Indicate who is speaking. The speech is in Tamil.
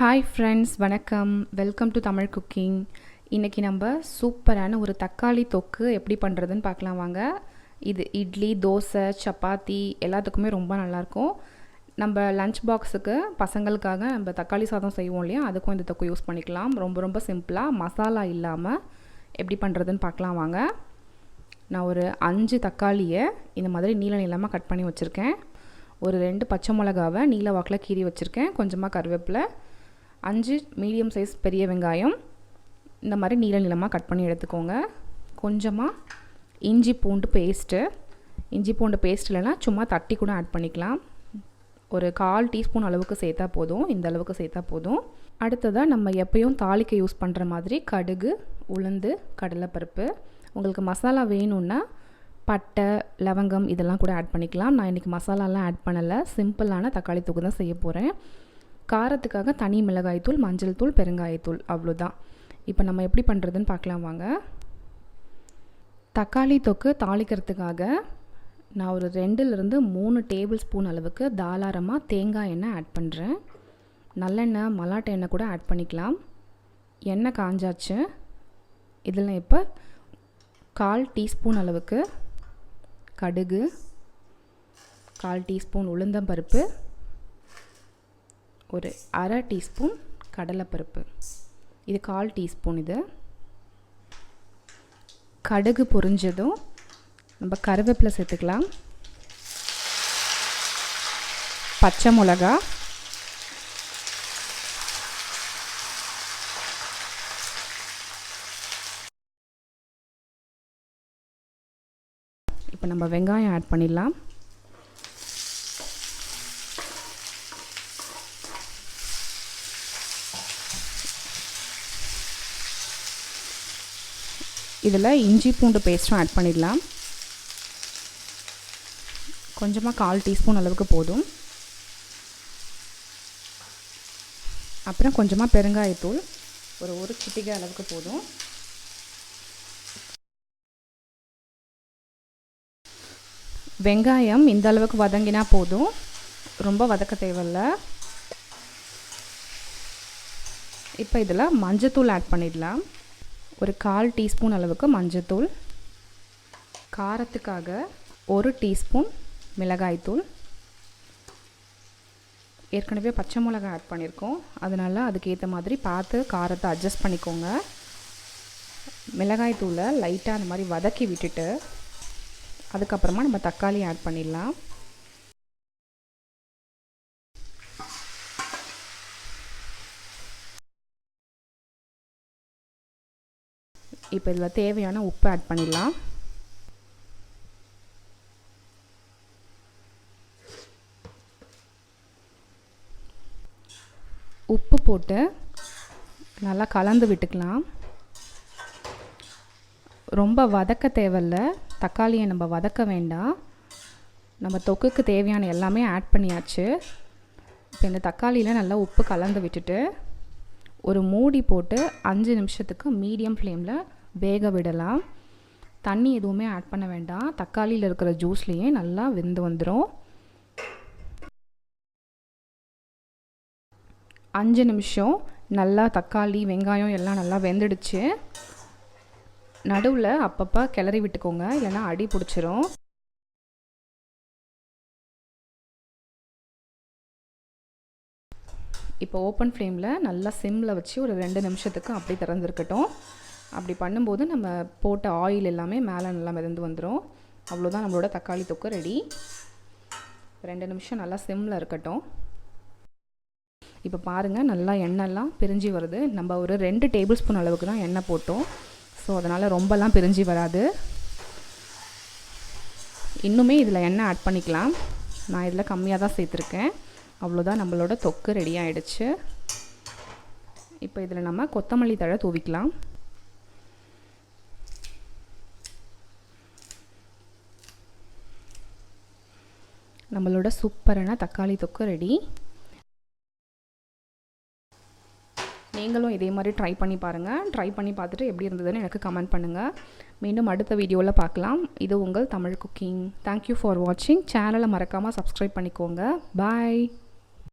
Speaker 1: ஹாய் ஃப்ரெண்ட்ஸ், வணக்கம். Welcome to Tamil cooking. இன்றைக்கி நம்ம சூப்பரான ஒரு தக்காளி தொக்கு எப்படி பண்ணுறதுன்னு பார்க்கலாம் வாங்க. இது இட்லி, தோசை, சப்பாத்தி எல்லாத்துக்குமே ரொம்ப நல்லாயிருக்கும். நம்ம லஞ்ச் பாக்ஸுக்கு பசங்களுக்காக நம்ம தக்காளி சாதம் செய்வோம் இல்லையா, அதுக்கும் இந்த தொக்கு யூஸ் பண்ணிக்கலாம். ரொம்ப ரொம்ப சிம்பிளாக மசாலா இல்லாமல் எப்படி பண்ணுறதுன்னு பார்க்கலாம் வாங்க. நான் ஒரு 5 தக்காளியை இந்த மாதிரி நீள நீளமாக கட் பண்ணி வச்சுருக்கேன். ஒரு 2 பச்சை மிளகாவை நீல வாக்கில் கீறி வச்சுருக்கேன். கொஞ்சமாக கருவேப்பிலை, 5 மீடியம் சைஸ் பெரிய வெங்காயம் இந்த மாதிரி நீள நீளமாக கட் பண்ணி எடுத்துக்கோங்க. கொஞ்சமாக இஞ்சி பூண்டு பேஸ்ட் இல்லைனா சும்மா தட்டி கூட ஆட் பண்ணிக்கலாம். ஒரு 1/4 டீஸ்பூன் அளவுக்கு சேர்த்தா போதும். இந்த அளவுக்கு சேர்த்தா போதும். அடுத்ததாக நம்ம எப்பயும் தாளிக்க யூஸ் பண்ணுற மாதிரி கடுகு, உளுந்து, கடலைப்பருப்பு. உங்களுக்கு மசாலா வேணும்னா பட்டை, லவங்கம் இதெல்லாம் கூட ஆட் பண்ணிக்கலாம். நான் இன்றைக்கி மசாலாலாம் ஆட் பண்ணலை. சிம்பிளான தக்காளி தொக்கு தான் செய்ய போகிறேன். காரத்துக்காக தனி மிளகாய்த்தூள், மஞ்சள் தூள், பெருங்காயத்தூள் அவ்வளோதான். இப்போ நம்ம எப்படி பண்ணுறதுன்னு பார்க்கலாம் வாங்க. தக்காளி தொக்கு தாளிக்கிறதுக்காக நான் ஒரு 2-3 டேபிள் ஸ்பூன் அளவுக்கு தாராளமாக தேங்காய் எண்ணெய் ஆட் பண்ணுறேன். நல்லெண்ணெய், மலாட்டை எண்ணெய் கூட ஆட் பண்ணிக்கலாம். எண்ணெய் காஞ்சாச்சு. இதில் இப்போ 1/4 டீஸ்பூன் அளவுக்கு கடுகு, 1/4 டீஸ்பூன் உளுந்தம்பருப்பு, ஒரு 1/2 டீஸ்பூன் கடலைப்பருப்பு. இது 1/4 டீஸ்பூன். இது கடுகு பொரிஞ்சதும் நம்ம கருவேப்பிலை சேர்த்துக்கலாம். பச்சை மிளகா, இப்போ நம்ம வெங்காயம் ஆட் பண்ணிடலாம். இதில் இஞ்சி பூண்டு பேஸ்ட்டும் ஆட் பண்ணிடலாம். கொஞ்சமாக 1/4 டீஸ்பூன் அளவுக்கு போதும். அப்புறம் கொஞ்சமாக பெருங்காயத்தூள் ஒரு சிட்டிகை அளவுக்கு போதும். வெங்காயம் இந்த அளவுக்கு வதங்கினா போதும், ரொம்ப வதக்க தேவையில்லை. இப்போ இதில் மஞ்சத்தூள் ஆட் பண்ணிடலாம். ஒரு 1/4 டீஸ்பூன் அளவுக்கு மஞ்சத்தூள். காரத்துக்காக 1 டீஸ்பூன் மிளகாய்த்தூள். ஏற்கனவே பச்சை மிளகாய் ஆட் பண்ணியிருக்கோம், அதனால் அதுக்கேற்ற மாதிரி பார்த்து காரத்தை அட்ஜஸ்ட் பண்ணிக்கோங்க. மிளகாய்த்தூளை லைட்டாக அந்த மாதிரி வதக்கி விட்டுட்டு அதுக்கப்புறமா நம்ம தக்காளி ஆட் பண்ணிடலாம். இப்போ இதில் தேவையான உப்பு ஆட் பண்ணிடலாம். உப்பு போட்டு நல்லா கலந்து விட்டுக்கலாம். ரொம்ப வதக்க தேவையில்லை. தக்காளியை நம்ம வதக்க வேண்டாம். நம்ம தொக்குக்கு தேவையான எல்லாமே ஆட் பண்ணியாச்சு. இப்போ இந்த தக்காளியில் நல்லா உப்பு கலந்து விட்டுட்டு ஒரு மூடி போட்டு 5 நிமிஷத்துக்கு மீடியம் ஃப்ளேமில் வேக விடலாம். தண்ணி எதுவுமே ஆட் பண்ண வேண்டாம். தக்காளியில் இருக்கிற ஜூஸ்லேயே நல்லா வெந்து வந்துடும். 5 நிமிஷம் நல்லா தக்காளி, வெங்காயம் எல்லாம் நல்லா வெந்துடுச்சு. நடுவில் அப்பப்போ கிளறி விட்டுக்கோங்க, இல்லைன்னா அடி பிடிச்சிரும். இப்போ ஓப்பன் ஃப்ளேமில் நல்லா சிம்மில் வச்சு ஒரு 2 நிமிஷத்துக்கு அப்படி திறந்துருக்கட்டும். அப்படி பண்ணும்போது நம்ம போட்ட ஆயில் எல்லாமே மேலே நல்லா மிதந்து வந்துடும். அவ்வளோதான், நம்மளோட தக்காளி தொக்கு ரெடி. 2 நிமிஷம் நல்லா சிம்மில் இருக்கட்டும். இப்போ பாருங்கள், நல்லா எண்ணெய்லாம் பிரிஞ்சு வருது. நம்ம ஒரு 2 டேபிள் ஸ்பூன் அளவுக்கு தான் எண்ணெய் போட்டோம். ஸோ அதனால் ரொம்பலாம் பிரிஞ்சு வராது. இன்னுமே இதில் எண்ணெய் ஆட் பண்ணிக்கலாம். நான் இதில் கம்மியாக தான் சேர்த்துருக்கேன். அவ்வளோதான், நம்மளோட தொக்கு ரெடி ஆகிடுச்சு. இப்போ இதில் நம்ம கொத்தமல்லி தழை தூவிக்கலாம். நம்மளோட சூப்பரான தக்காளி தொக்கு ரெடி. நீங்களும் இதே மாதிரி ட்ரை பண்ணி பாருங்கள். ட்ரை பண்ணி பார்த்துட்டு எப்படி இருந்ததுன்னு எனக்கு கமெண்ட் பண்ணுங்கள். மீண்டும் அடுத்த வீடியோவில் பார்க்கலாம். இது உங்கள் தமிழ் குக்கிங். தேங்க்யூ ஃபார் வாட்சிங். சேனலை மறக்காமல் சப்ஸ்கிரைப் பண்ணிக்கோங்க. பாய்.